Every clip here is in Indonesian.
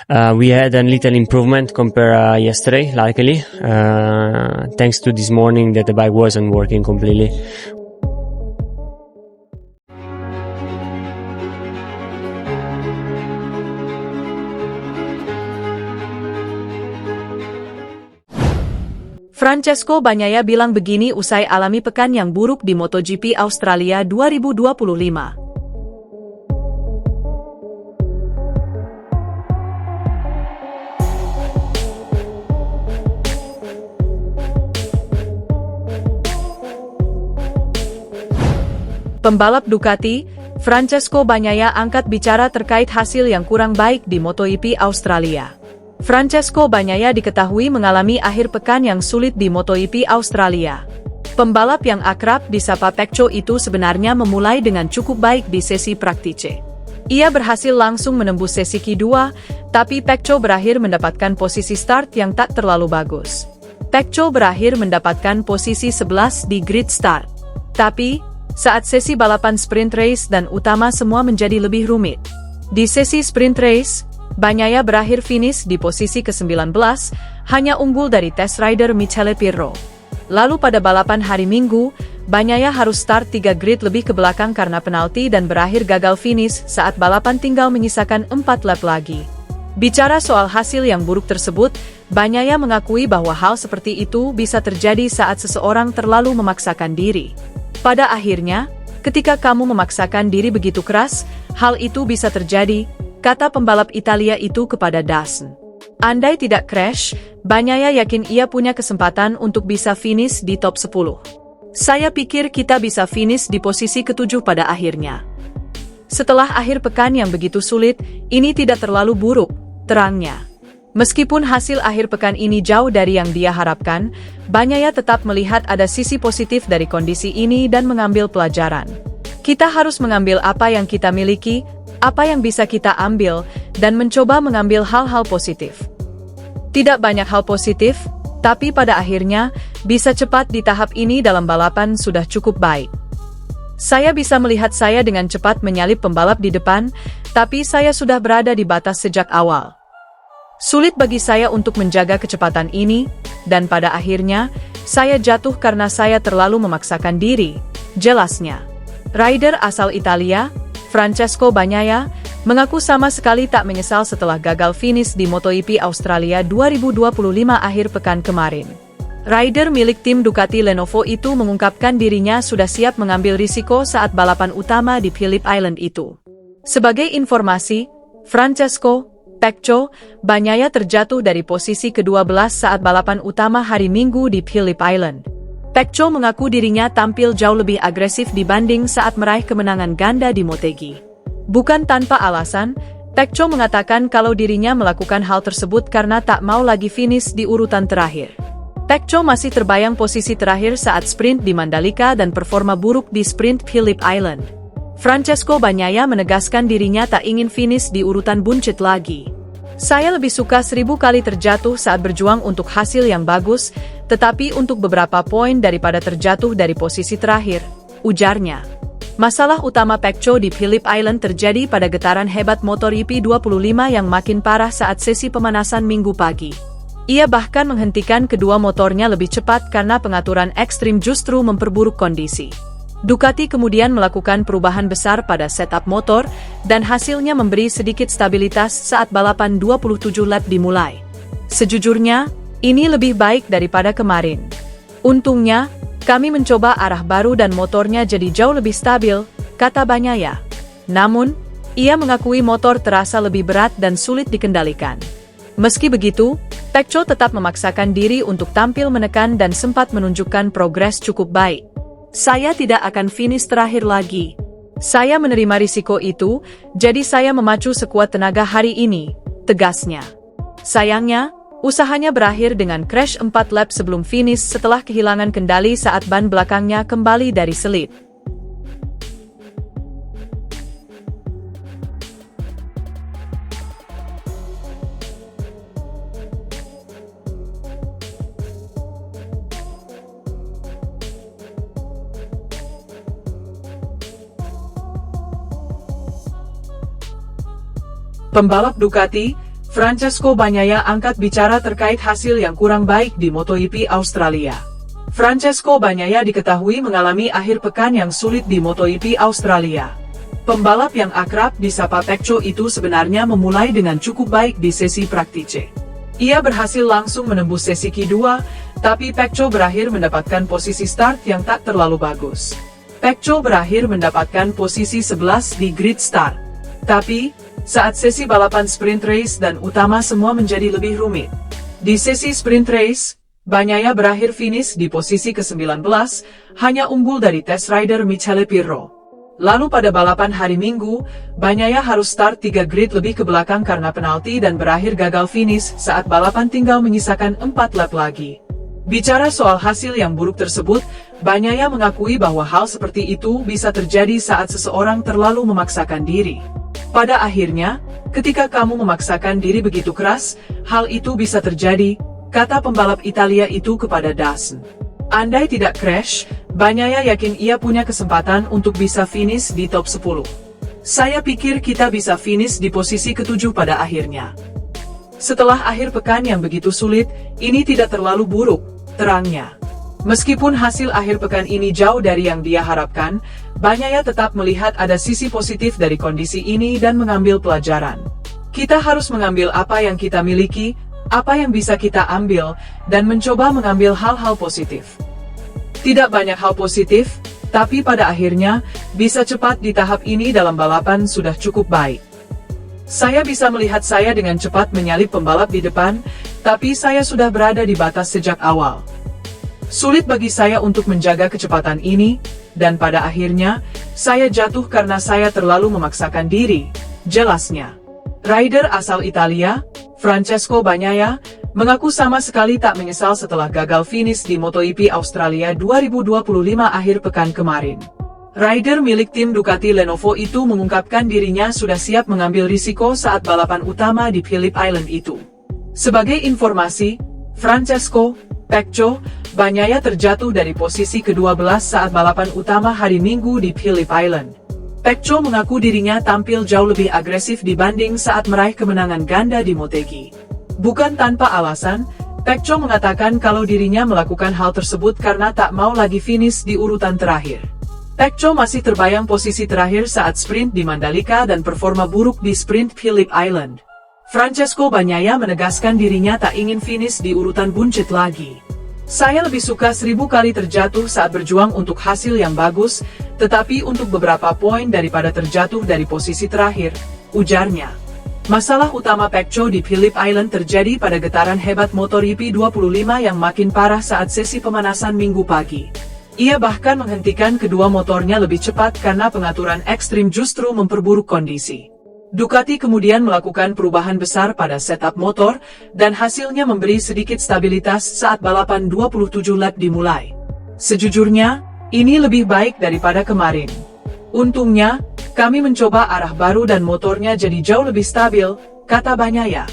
We had a little improvement compared yesterday, luckily, thanks to this morning that the bike wasn't working completely. Francesco Bagnaia bilang begini usai alami pekan yang buruk di MotoGP Australia 2025. Pembalap Ducati, Francesco Bagnaia angkat bicara terkait hasil yang kurang baik di MotoGP Australia. Francesco Bagnaia diketahui mengalami akhir pekan yang sulit di MotoGP Australia. Pembalap yang akrab disapa Pecco itu sebenarnya memulai dengan cukup baik di sesi praktice. Ia berhasil langsung menembus sesi Q2, tapi Pecco berakhir mendapatkan posisi start yang tak terlalu bagus. Pecco berakhir mendapatkan posisi 11 di grid start. Tapi, saat sesi balapan sprint race dan utama semua menjadi lebih rumit. Di sesi sprint race, Bagnaia berakhir finish di posisi ke-19, hanya unggul dari test rider Michele Pirro. Lalu pada balapan hari Minggu, Bagnaia harus start 3 grid lebih ke belakang karena penalti dan berakhir gagal finish saat balapan tinggal menyisakan 4 lap lagi. Bicara soal hasil yang buruk tersebut, Bagnaia mengakui bahwa hal seperti itu bisa terjadi saat seseorang terlalu memaksakan diri. Pada akhirnya, ketika kamu memaksakan diri begitu keras, hal itu bisa terjadi, kata pembalap Italia itu kepada DAZN. Andai tidak crash, Bagnaia yakin ia punya kesempatan untuk bisa finish di top 10. Saya pikir kita bisa finish di posisi ke-7 pada akhirnya. Setelah akhir pekan yang begitu sulit, ini tidak terlalu buruk, terangnya. Meskipun hasil akhir pekan ini jauh dari yang dia harapkan, Bagnaia tetap melihat ada sisi positif dari kondisi ini dan mengambil pelajaran. Kita harus mengambil apa yang kita miliki, apa yang bisa kita ambil, dan mencoba mengambil hal-hal positif. Tidak banyak hal positif, tapi pada akhirnya, bisa cepat di tahap ini dalam balapan sudah cukup baik. Saya bisa melihat saya dengan cepat menyalip pembalap di depan, tapi saya sudah berada di batas sejak awal. Sulit bagi saya untuk menjaga kecepatan ini, dan pada akhirnya, saya jatuh karena saya terlalu memaksakan diri, jelasnya. Rider asal Italia, Francesco Bagnaia, mengaku sama sekali tak menyesal setelah gagal finish di MotoGP Australia 2025 akhir pekan kemarin. Rider milik tim Ducati Lenovo itu mengungkapkan dirinya sudah siap mengambil risiko saat balapan utama di Phillip Island itu. Sebagai informasi, Francesco Pecco Bagnaia terjatuh dari posisi ke-12 saat balapan utama hari Minggu di Phillip Island. Pecco mengaku dirinya tampil jauh lebih agresif dibanding saat meraih kemenangan ganda di Motegi. Bukan tanpa alasan, Pecco mengatakan kalau dirinya melakukan hal tersebut karena tak mau lagi finish di urutan terakhir. Pecco masih terbayang posisi terakhir saat sprint di Mandalika dan performa buruk di sprint Phillip Island. Francesco Bagnaia menegaskan dirinya tak ingin finish di urutan buncit lagi. Saya lebih suka 1000 kali terjatuh saat berjuang untuk hasil yang bagus, tetapi untuk beberapa poin daripada terjatuh dari posisi terakhir, ujarnya. Masalah utama Pecco di Phillip Island terjadi pada getaran hebat MotoGP 25 yang makin parah saat sesi pemanasan Minggu pagi. Ia bahkan menghentikan kedua motornya lebih cepat karena pengaturan ekstrim justru memperburuk kondisi. Ducati kemudian melakukan perubahan besar pada setup motor, dan hasilnya memberi sedikit stabilitas saat balapan 27 lap dimulai. Sejujurnya, ini lebih baik daripada kemarin. Untungnya, kami mencoba arah baru dan motornya jadi jauh lebih stabil, kata Bagnaia. Namun, ia mengakui motor terasa lebih berat dan sulit dikendalikan. Meski begitu, Pecco tetap memaksakan diri untuk tampil menekan dan sempat menunjukkan progres cukup baik. Saya tidak akan finish terakhir lagi. Saya menerima risiko itu, jadi saya memacu sekuat tenaga hari ini, tegasnya. Sayangnya, usahanya berakhir dengan crash 4 lap sebelum finish setelah kehilangan kendali saat ban belakangnya kembali dari selip. Pembalap Ducati, Francesco Bagnaia angkat bicara terkait hasil yang kurang baik di MotoGP Australia. Francesco Bagnaia diketahui mengalami akhir pekan yang sulit di MotoGP Australia. Pembalap yang akrab disapa Pecco itu sebenarnya memulai dengan cukup baik di sesi praktice. Ia berhasil langsung menembus sesi Q2, tapi Pecco berakhir mendapatkan posisi start yang tak terlalu bagus. Pecco berakhir mendapatkan posisi 11 di grid start. Tapi, saat sesi balapan sprint race dan utama semua menjadi lebih rumit. Di sesi sprint race, Bagnaia berakhir finish di posisi ke-19, hanya unggul dari test rider Michele Pirro. Lalu pada balapan hari Minggu, Bagnaia harus start 3 grid lebih ke belakang karena penalti dan berakhir gagal finish saat balapan tinggal menyisakan 4 lap lagi. Bicara soal hasil yang buruk tersebut, Bagnaia mengakui bahwa hal seperti itu bisa terjadi saat seseorang terlalu memaksakan diri. Pada akhirnya, ketika kamu memaksakan diri begitu keras, hal itu bisa terjadi, kata pembalap Italia itu kepada DAZN. Andai tidak crash, Bagnaia yakin ia punya kesempatan untuk bisa finish di top 10. Saya pikir kita bisa finish di posisi ke-7 pada akhirnya. Setelah akhir pekan yang begitu sulit, ini tidak terlalu buruk, terangnya. Meskipun hasil akhir pekan ini jauh dari yang dia harapkan, Bagnaia tetap melihat ada sisi positif dari kondisi ini dan mengambil pelajaran. Kita harus mengambil apa yang kita miliki, apa yang bisa kita ambil, dan mencoba mengambil hal-hal positif. Tidak banyak hal positif, tapi pada akhirnya, bisa cepat di tahap ini dalam balapan sudah cukup baik. Saya bisa melihat saya dengan cepat menyalip pembalap di depan, tapi saya sudah berada di batas sejak awal. Sulit bagi saya untuk menjaga kecepatan ini, dan pada akhirnya, saya jatuh karena saya terlalu memaksakan diri, jelasnya. Rider asal Italia, Francesco Bagnaia, mengaku sama sekali tak menyesal setelah gagal finish di MotoGP Australia 2025 akhir pekan kemarin. Rider milik tim Ducati Lenovo itu mengungkapkan dirinya sudah siap mengambil risiko saat balapan utama di Phillip Island itu. Sebagai informasi, Francesco Pecco Bagnaia terjatuh dari posisi ke-12 saat balapan utama hari Minggu di Phillip Island. Pecco mengaku dirinya tampil jauh lebih agresif dibanding saat meraih kemenangan ganda di Motegi. Bukan tanpa alasan, Pecco mengatakan kalau dirinya melakukan hal tersebut karena tak mau lagi finish di urutan terakhir. Pecco masih terbayang posisi terakhir saat sprint di Mandalika dan performa buruk di sprint Phillip Island. Francesco Bagnaia menegaskan dirinya tak ingin finish di urutan buncit lagi. Saya lebih suka 1000 kali terjatuh saat berjuang untuk hasil yang bagus, tetapi untuk beberapa poin daripada terjatuh dari posisi terakhir, ujarnya. Masalah utama Pecco di Phillip Island terjadi pada getaran hebat MotoGP 25 yang makin parah saat sesi pemanasan Minggu pagi. Ia bahkan menghentikan kedua motornya lebih cepat karena pengaturan ekstrim justru memperburuk kondisi. Ducati kemudian melakukan perubahan besar pada setup motor, dan hasilnya memberi sedikit stabilitas saat balapan 27 lap dimulai. Sejujurnya, ini lebih baik daripada kemarin. Untungnya, kami mencoba arah baru dan motornya jadi jauh lebih stabil, kata Bagnaia.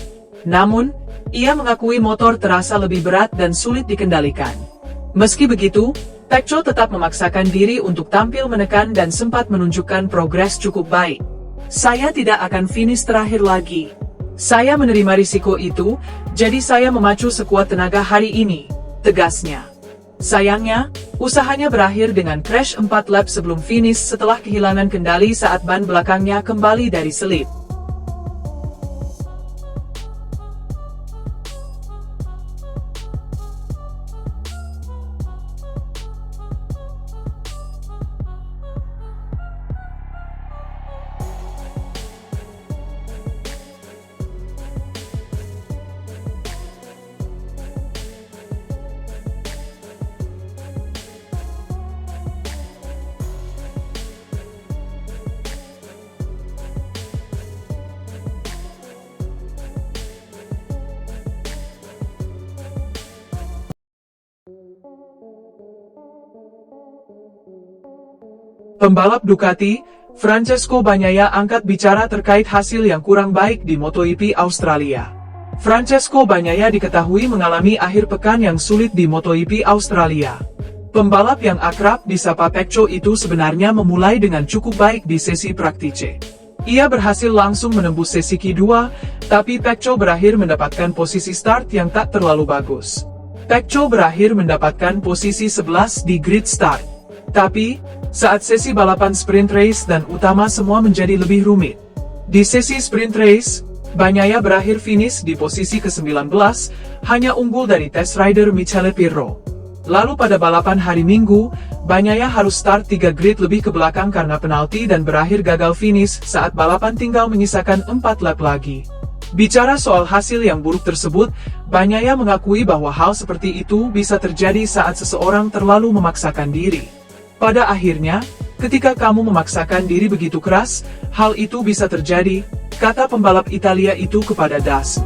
Namun, ia mengakui motor terasa lebih berat dan sulit dikendalikan. Meski begitu, Pecco tetap memaksakan diri untuk tampil menekan dan sempat menunjukkan progres cukup baik. Saya tidak akan finish terakhir lagi. Saya menerima risiko itu, jadi saya memacu sekuat tenaga hari ini, tegasnya. Sayangnya, usahanya berakhir dengan crash 4 lap sebelum finish setelah kehilangan kendali saat ban belakangnya kembali dari selip. Pembalap Ducati, Francesco Bagnaia angkat bicara terkait hasil yang kurang baik di MotoGP Australia. Francesco Bagnaia diketahui mengalami akhir pekan yang sulit di MotoGP Australia. Pembalap yang akrab disapa Pecco itu sebenarnya memulai dengan cukup baik di sesi praktice. Ia berhasil langsung menembus sesi Q2, tapi Pecco berakhir mendapatkan posisi start yang tak terlalu bagus. Pecco berakhir mendapatkan posisi 11 di grid start. Tapi, saat sesi balapan sprint race dan utama semua menjadi lebih rumit. Di sesi sprint race, Bagnaia berakhir finish di posisi ke-19, hanya unggul dari test rider Michele Pirro. Lalu pada balapan hari Minggu, Bagnaia harus start 3 grid lebih ke belakang karena penalti dan berakhir gagal finish saat balapan tinggal menyisakan 4 lap lagi. Bicara soal hasil yang buruk tersebut, Bagnaia mengakui bahwa hal seperti itu bisa terjadi saat seseorang terlalu memaksakan diri. Pada akhirnya, ketika kamu memaksakan diri begitu keras, hal itu bisa terjadi, kata pembalap Italia itu kepada Das.